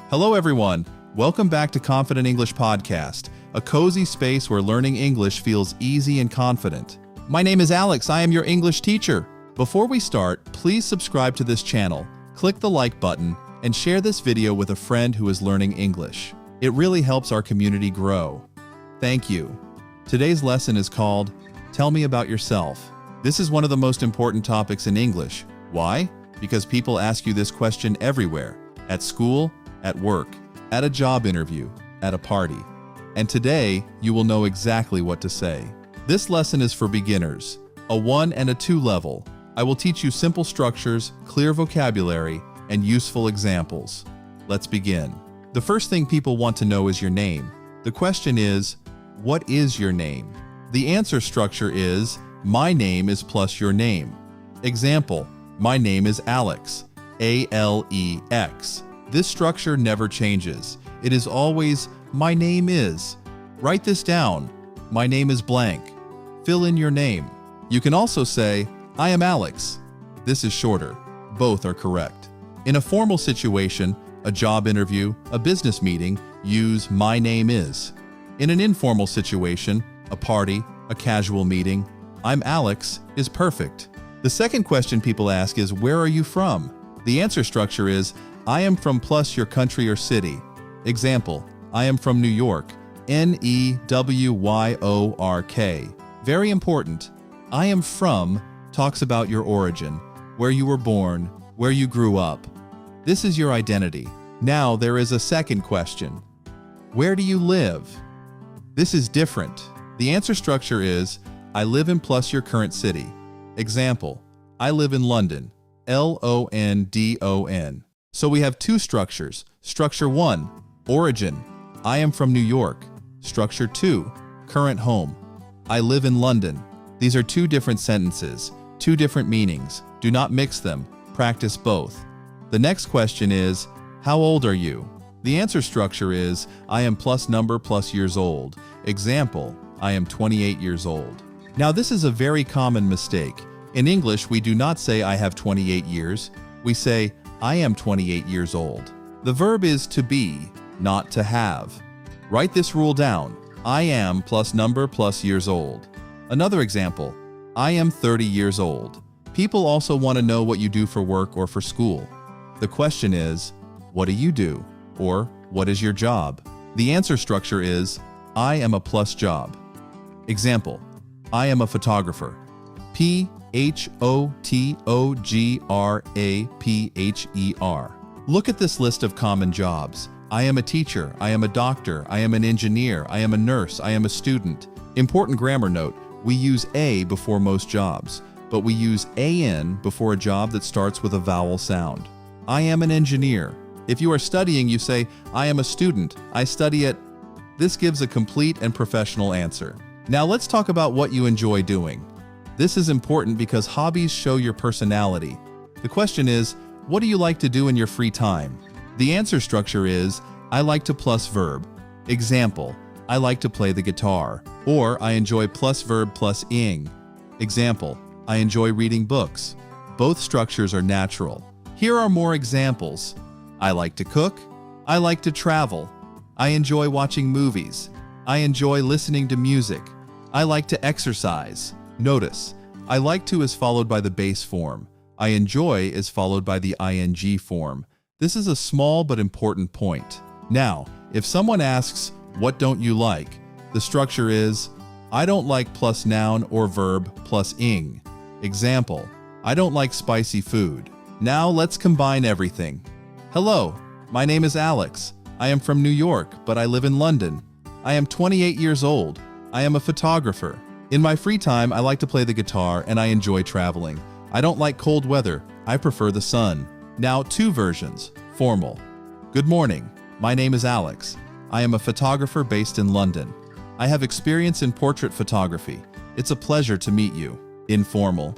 Hello, everyone. Welcome back to Confident English Podcast, a cozy space where learning English feels easy and confident. My name is Alex. I am your English teacher. Before we start, please subscribe to this channel, click the like button, and share this video with a friend who is learning English. It really helps our community grow. Thank you. Today's lesson is called Tell Me About Yourself. This is one of the most important topics in English. Why? Because people ask you this question everywhere, at school, at work, at a job interview, at a party. And today, you will know exactly what to say. This lesson is for beginners, a 1 and a 2 level. I will teach you simple structures, clear vocabulary, and useful examples. Let's begin. The first thing people want to know is your name. The question is, what is your name? The answer structure is, my name is plus your name. Example, my name is Alex, A-L-E-X. This structure never changes. It is always, my name is. Write this down. My name is blank. Fill in your name. You can also say, I am Alex. This is shorter. Both are correct. In a formal situation, a job interview, a business meeting, use my name is. In an informal situation, a party, a casual meeting, I'm Alex is perfect. The second question people ask is, where are you from? The answer structure is, I am from plus your country or city. Example, I am from New York, N-E-W-Y-O-R-K. Very important. I am from talks about your origin, where you were born, where you grew up. This is your identity. Now there is a second question. Where do you live? This is different. The answer structure is, I live in plus your current city. Example, I live in London, L-O-N-D-O-N. So we have two structures. Structure 1, origin. I am from New York. Structure 2, current home. I live in London. These are two different sentences, two different meanings. Do not mix them. Practice both. The next question is, how old are you? The answer structure is, I am plus number plus years old. Example, I am 28 years old. Now this is a very common mistake. In English, we do not say I have 28 years. We say, I am 28 years old. The verb is to be, not to have. Write this rule down. I am plus number plus years old. Another example, I am 30 years old. People also want to know what you do for work or for school. The question is, what do you do? Or what is your job? The answer structure is, I am a plus job. Example, I am a photographer. P-H-O-T-O-G-R-A-P-H-E-R. Look at this list of common jobs. I am a teacher, I am a doctor, I am an engineer, I am a nurse, I am a student. Important grammar note, we use a before most jobs, but we use an before a job that starts with a vowel sound. I am an engineer. If you are studying, you say, I am a student, I study at... This gives a complete and professional answer. Now let's talk about what you enjoy doing. This is important because hobbies show your personality. The question is, what do you like to do in your free time? The answer structure is, I like to plus verb. Example, I like to play the guitar. Or I enjoy plus verb plus ing. Example, I enjoy reading books. Both structures are natural. Here are more examples. I like to cook. I like to travel. I enjoy watching movies. I enjoy listening to music. I like to exercise. Notice, I like to is followed by the base form. I enjoy is followed by the ing form. This is a small but important point. Now, if someone asks, what don't you like? The structure is, I don't like plus noun or verb plus ing. Example, I don't like spicy food. Now let's combine everything. Hello, my name is Alex. I am from New York, but I live in London. I am 28 years old. I am a photographer. In my free time, I like to play the guitar and I enjoy traveling. I don't like cold weather. I prefer the sun. Now, two versions. Formal. Good morning. My name is Alex. I am a photographer based in London. I have experience in portrait photography. It's a pleasure to meet you. Informal.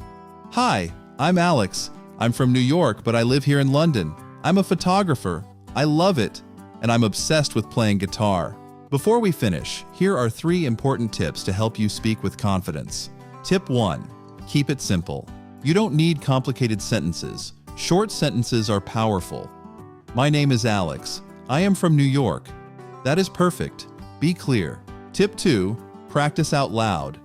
Hi, I'm Alex. I'm from New York, but I live here in London. I'm a photographer. I love it. And I'm obsessed with playing guitar. Before we finish, here are 3 important tips to help you speak with confidence. Tip 1. Keep it simple. You don't need complicated sentences. Short sentences are powerful. My name is Alex. I am from New York. That is perfect. Be clear. Tip 2. Practice out loud.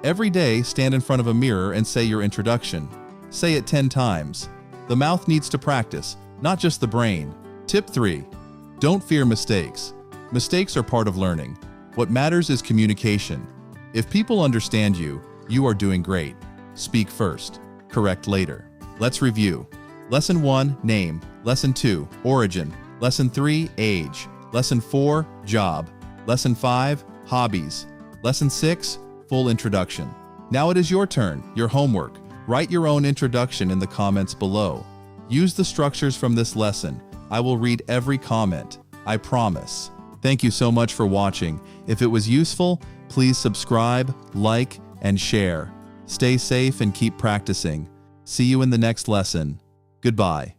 Every day, stand in front of a mirror and say your introduction. Say it 10 times. The mouth needs to practice, not just the brain. Tip 3. Don't fear mistakes. Mistakes are part of learning. What matters is communication. If people understand you, you are doing great. Speak first. Correct later. Let's review. Lesson 1, name. Lesson 2, origin. Lesson 3, age. Lesson 4, job. Lesson 5, hobbies. Lesson 6, full introduction. Now it is your turn, your homework. Write your own introduction in the comments below. Use the structures from this lesson. I will read every comment. I promise. Thank you so much for watching. If it was useful, please subscribe, like, and share. Stay safe and keep practicing. See you in the next lesson. Goodbye.